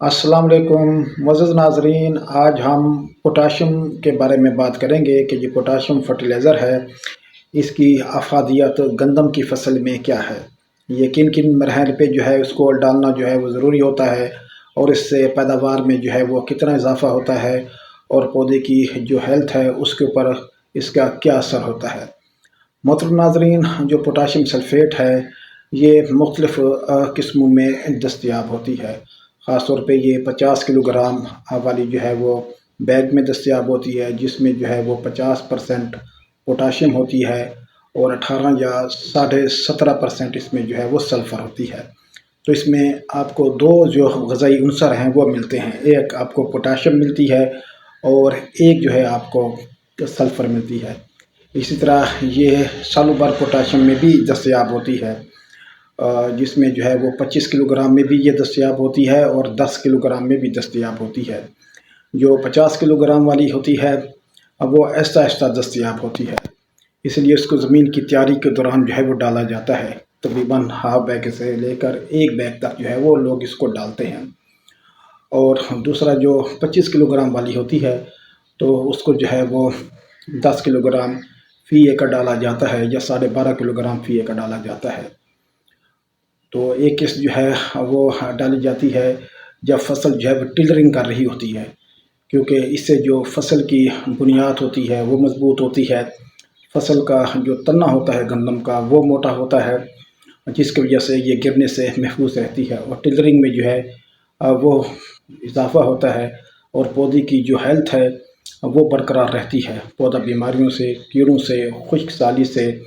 अस्सलाम वालेकुम मुअज़्ज़ज़ नाज़रीन। आज हम पोटाशियम के बारे में बात करेंगे कि जो पोटाशियम फर्टिलाइज़र है, इसकी अफ़ादियत गंदम की फसल में क्या है। ये किन किन मरहल पे जो है उसको डालना जो है वो ज़रूरी होता है, और इससे पैदावार में जो है वो कितना इजाफ़ा होता है, और पौधे की जो हेल्थ है उसके ऊपर इसका क्या असर होता है। मोहतरम नाज़रीन, जो पोटाशियम सल्फ़ेट है ये मुख्तलिफ़ किस्मों में दस्तयाब होती है। ख़ास तौर पे ये 50 किलोग्राम वाली जो है वो बैग में दस्तयाब होती है, जिसमें जो है वो 50% पोटाशियम होती है, और 18 या 17.5% इसमें जो है वो सल्फ़र होती है। तो इसमें आपको दो जो ग़िज़ाई उनसर हैं वो मिलते हैं, एक आपको पोटाशियम मिलती है और एक जो है आपको सल्फ़र मिलती है। इसी तरह ये सालों भर पोटाशियम में भी दस्तयाब होती है, जिसमें जो है वो 25 किलोग्राम में भी ये दस्तयाब होती है और 10 किलोग्राम में भी दस्तयाब होती है। जो 50 किलोग्राम वाली होती है अब वो आहिस्ता आहिस्ता दस्तयाब होती है, इसलिए उसको ज़मीन की तैयारी के दौरान जो है वो डाला जाता है। तकरीबन हाफ बैग से लेकर एक बैग तक जो है वो लोग इसको डालते हैं। और दूसरा जो 25 किलोग्राम वाली होती है तो उसको जो है वो 10 किलोग्राम फ़ी एकड़ डाला जाता है, या 12.5 किलोग्राम फ़ी एकड़ डाला जाता है। तो एक किस्त जो है वो डाली जाती है जब फसल जो है वो टिलरिंग कर रही होती है, क्योंकि इससे जो फसल की बुनियाद होती है वो मज़बूत होती है। फसल का जो तना होता है गंदम का वो मोटा होता है, जिसकी वजह से ये गिरने से महफूज रहती है, और टिलरिंग में जो है वो इजाफ़ा होता है, और पौधे की जो हेल्थ है वो बरकरार रहती है। पौधा बीमारियों से, कीड़ों से, खुश्क साली से,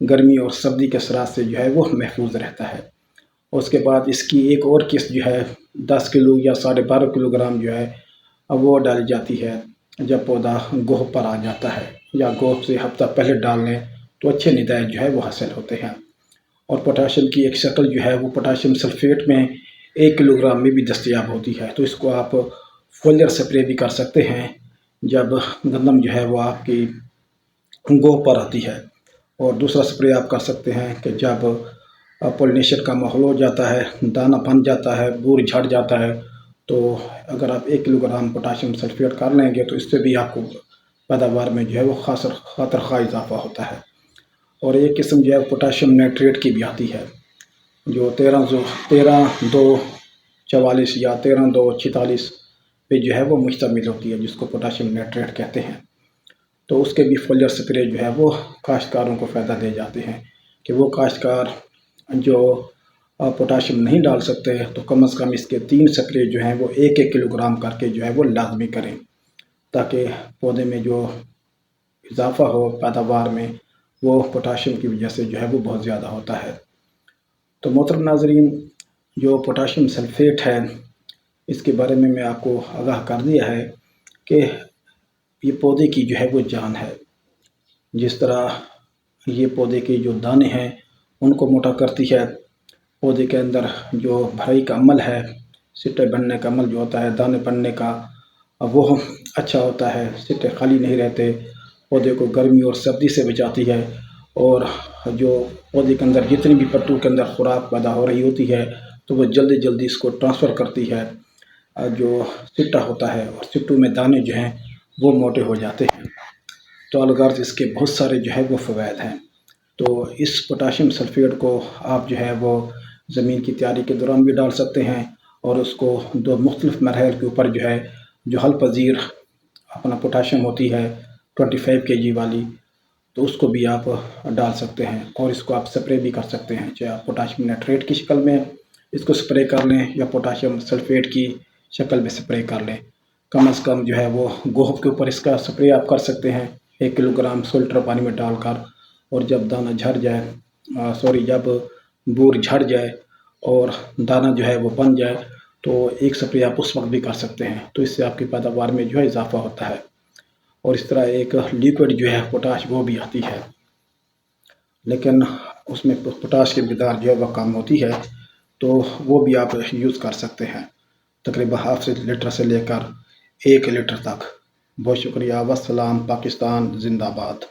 गर्मी और सर्दी के असरात से जो है वो महफूज रहता है। उसके बाद इसकी एक और किस्त जो है 10 किलो या 12.5 किलोग्राम जो है अब वो डाली जाती है जब पौधा गोह पर आ जाता है, या गोह से हफ्ता पहले डाल लें तो अच्छे नतीजे जो है वो हासिल होते हैं। और पोटाशियम की एक शक्ल जो है वो पोटाशियम सल्फ़ेट में 1 किलोग्राम में भी दस्तयाब होती है, तो इसको आप फोलियर स्प्रे भी कर सकते हैं जब गंदम जो है वो आपकी गोह पर आती है। और दूसरा स्प्रे आप कर सकते हैं कि जब पोलिनेशन का माहौल हो जाता है, दाना बन जाता है, बूर झड़ जाता है, तो अगर आप 1 किलोग्राम पोटाशियम सल्फ़ेट कर लेंगे तो इससे भी आपको पैदावार में जो है वो खातर खा इजाफ़ा होता है। और एक किस्म जो है पोटाशियम नाइट्रेट की भी आती है, जो 13-2-44 या 13-2-46 पे जो है वो मुश्तमिल होती है, जिसको पोटाशियम नाइट्रेट कहते हैं। तो उसके भी फोलियर स्प्रे जो है वो काश्तकारों को फ़ायदा दे जाते हैं, कि वो काश्तकार जो पोटाशियम नहीं डाल सकते तो कम से कम इसके 3 स्प्रे जो हैं वो 1-1 किलोग्राम करके जो है वो लाजमी करें, ताकि पौधे में जो इजाफ़ा हो पैदावार में वो पोटाशियम की वजह से जो है वो बहुत ज़्यादा होता है। तो मोहतरम नाज़रीन, जो पोटाशियम सल्फ़ेट है इसके बारे में मैं आपको आगाह कर दिया है कि ये पौधे की जो है वो जान है। जिस तरह ये पौधे के जो दाने हैं उनको मोटा करती है, पौधे के अंदर जो भराई का अमल है, सिट्टे बनने का अमल जो होता है, दाने बनने का, वो अच्छा होता है, सिट्टे खाली नहीं रहते, पौधे को गर्मी और सर्दी से बचाती है, और जो पौधे के अंदर जितनी भी पत्तों के अंदर खुराक पैदा हो रही होती है तो वो जल्दी जल्दी इसको ट्रांसफ़र करती है जो सिट्टा होता है, और सिट्टों में दाने जो हैं वो मोटे हो जाते हैं। तो अलगार्ज इसके बहुत सारे जो है वो फ़वाइद हैं। तो इस पोटाशियम सल्फ़ेट को आप जो है वो ज़मीन की तैयारी के दौरान भी डाल सकते हैं, और उसको दो मुख्तलिफ़ मरहल के ऊपर जो है जो हल पज़ीर अपना पोटाशियम होती है 25 kg वाली, तो उसको भी आप डाल सकते हैं, और इसको आप स्प्रे भी कर सकते हैं, चाहे आप पोटाशियम नाइट्रेट की शक्ल में इसको स्प्रे कर लें या पोटाशियम सल्फ़ेट की शक्ल में स्प्रे कर लें। कम से कम जो है वो गोह के ऊपर इसका स्प्रे आप कर सकते हैं 1 किलोग्राम सोल्टर पानी में डालकर, और जब दाना झड़ जाए जब बूर झड़ जाए और दाना जो है वो बन जाए तो एक स्प्रे आप उस वक्त भी कर सकते हैं, तो इससे आपकी पैदावार में जो है इजाफ़ा होता है। और इस तरह एक लिक्विड जो है पोटाश वो भी आती है, लेकिन उसमें पोटाश की मिक़दार जो है वह कम होती है, तो वो भी आप यूज़ कर सकते हैं तकरीबन हाफ लीटर से लेकर 1 लीटर तक। बहुत शुक्रिया। वस्सलाम। पाकिस्तान ज़िंदाबाद।